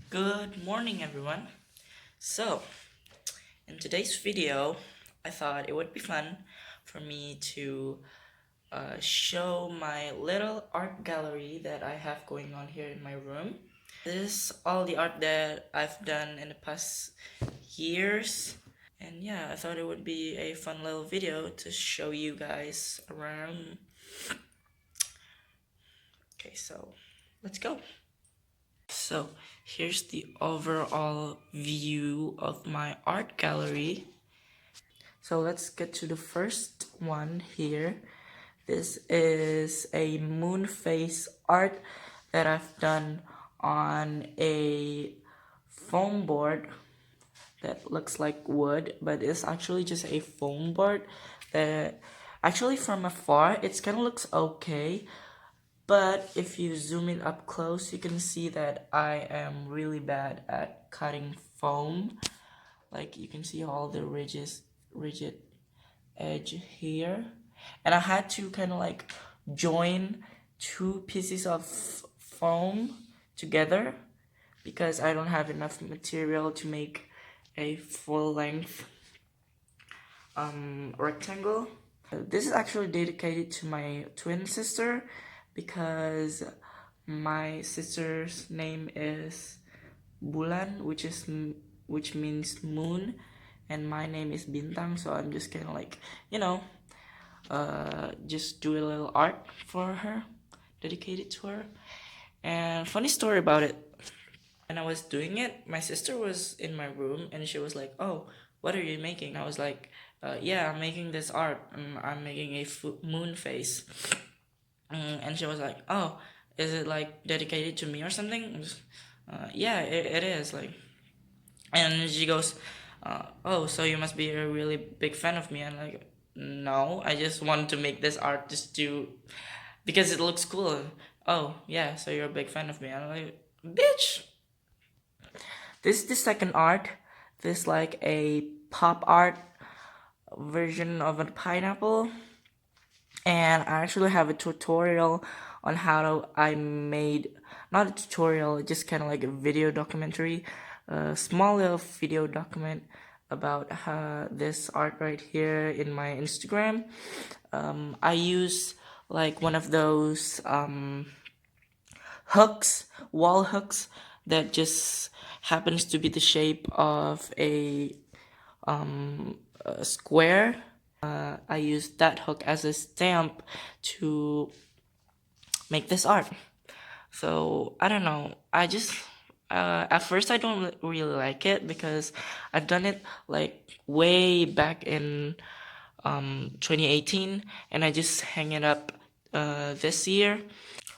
Good morning, everyone. So, in today's video, I thought it would be fun for me to show my little art gallery that I have going on here in my room. This is all the art that I've done in the past years. And yeah, I thought it would be a fun little video to show you guys around. Okay, so let's go. So here's the overall view of my art gallery. So let's get to the first one here. This is a moon face art that I've done on a foam board that looks like wood, but it's actually just a foam board that actually from afar it kind of looks okay, but if you zoom it up close, you can see that I am really bad at cutting foam. Like you can see all the rigid edge here. And I had to kind of like join two pieces of foam together because I don't have enough material to make a full length rectangle. This is actually dedicated to my twin sister because my sister's name is Bulan, which means moon, and my name is Bintang. So I'm just kind of like just do a little art for her, dedicated to her. And funny story about it. When I was doing it, my sister was in my room and she was like, "Oh, what are you making?" I was like, "Yeah, I'm making this art. I'm making a moon face." And she was like, "Oh, is it like dedicated to me or something?" Yeah, it is like. And she goes, "Oh, so you must be a really big fan of me." And like, no, I just want to make this art just to because it looks cool. Oh yeah, so you're a big fan of me. I'm like, bitch. This is the second art. This like a pop art version of a pineapple, and I actually have a tutorial on I made, not a tutorial, just kind of like a video documentary, a small little video document about this art right here in my Instagram. I use like one of those wall hooks that just happens to be the shape of a square. I used that hook as a stamp to make this art. So I don't know. I just at first I don't really like it because I've done it like way back in 2018, and I just hang it up this year.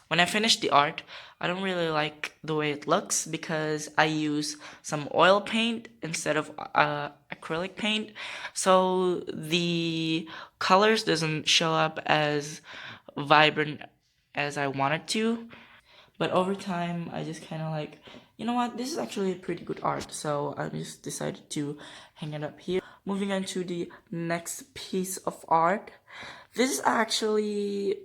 When I finish the art, I don't really like the way it looks because I use some oil paint instead of acrylic paint. So the colors doesn't show up as vibrant as I wanted to. But over time, I just kind of like, you know what, this is actually a pretty good art. So I just decided to hang it up here. Moving on to the next piece of art. This is actually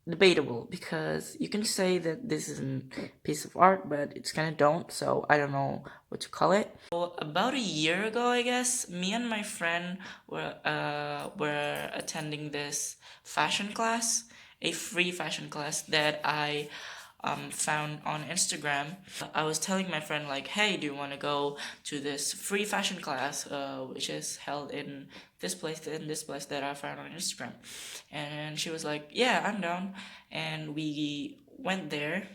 debatable because you can say that this is a piece of art, but it's kind of don't, so I don't know what to call it. So about a year ago, I guess, me and my friend were attending this fashion class, a free fashion class that I found on Instagram. I was telling my friend like, "Hey, do you want to go to this free fashion class, which is held in this place that I found on Instagram?" And she was like, "Yeah, I'm down." And we went there.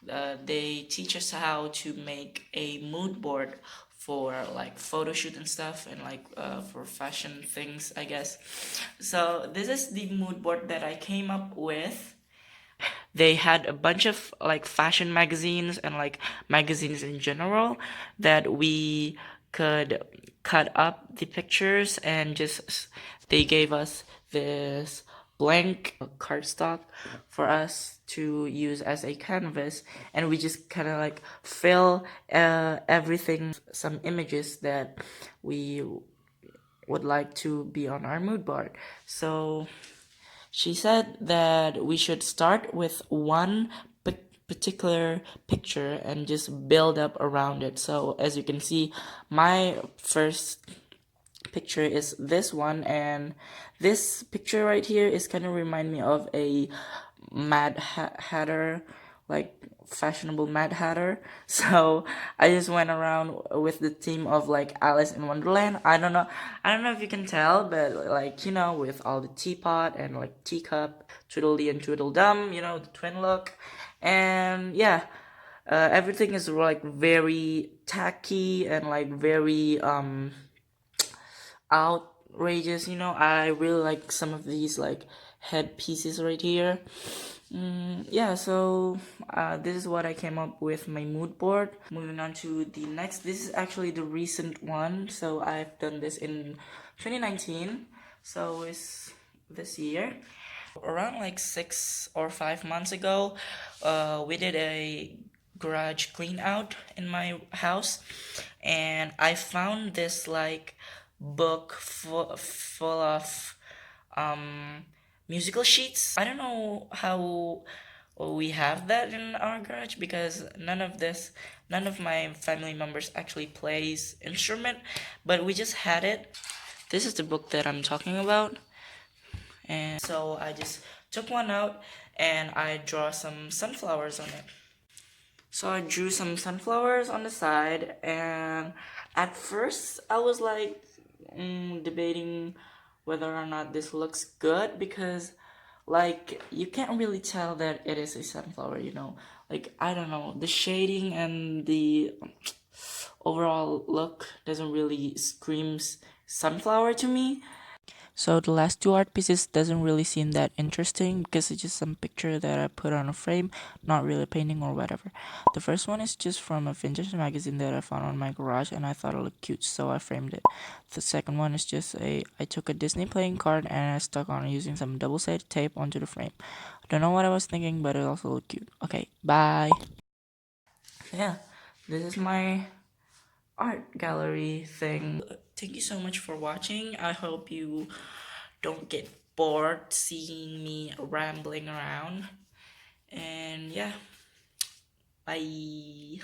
They teach us how to make a mood board for like photo shoot and stuff, and like for fashion things, I guess. So this is the mood board that I came up with. They had a bunch of like fashion magazines and like magazines in general that we could cut up the pictures, and just they gave us this blank cardstock for us to use as a canvas, and we just kind of like fill everything, some images that we would like to be on our mood board. So she said that we should start with one particular picture and just build up around it. So as you can see, my first picture is this one, and this picture right here is kind of remind me of a Hatter, like fashionable Mad Hatter. So I just went around with the theme of like Alice in Wonderland. I don't know if you can tell, but like, you know, with all the teapot and like teacup, Tweedledee and Tweedledum, you know, the twin look. And yeah, everything is like very tacky and like very outrageous. You know, I really like some of these like head pieces right here. Yeah, so this is what I came up with my mood board. Moving on to the next, this is actually the recent one. So I've done this in 2019, so it's this year. Around like 6 or 5 months ago, we did a garage clean out in my house, and I found this like book full of musical sheets. I don't know how we have that in our garage because none of my family members actually plays instrument, but we just had it. This is the book that I'm talking about, and so I just took one out and I draw some sunflowers on it. So I drew some sunflowers on the side, and at first I was like debating whether or not this looks good because like you can't really tell that it is a sunflower, you know. Like I don't know, the shading and the overall look doesn't really screams sunflower to me. So the last two art pieces doesn't really seem that interesting because it's just some picture that I put on a frame, not really a painting or whatever. The first one is just from a vintage magazine that I found on my garage and I thought it looked cute, so I framed it. The second one is just I took a Disney playing card and I stuck on it using some double-sided tape onto the frame. I don't know what I was thinking, but it also looked cute. Okay, bye. Yeah, this is my art gallery thing. Thank you so much for watching. I hope you don't get bored seeing me rambling around. And yeah, bye.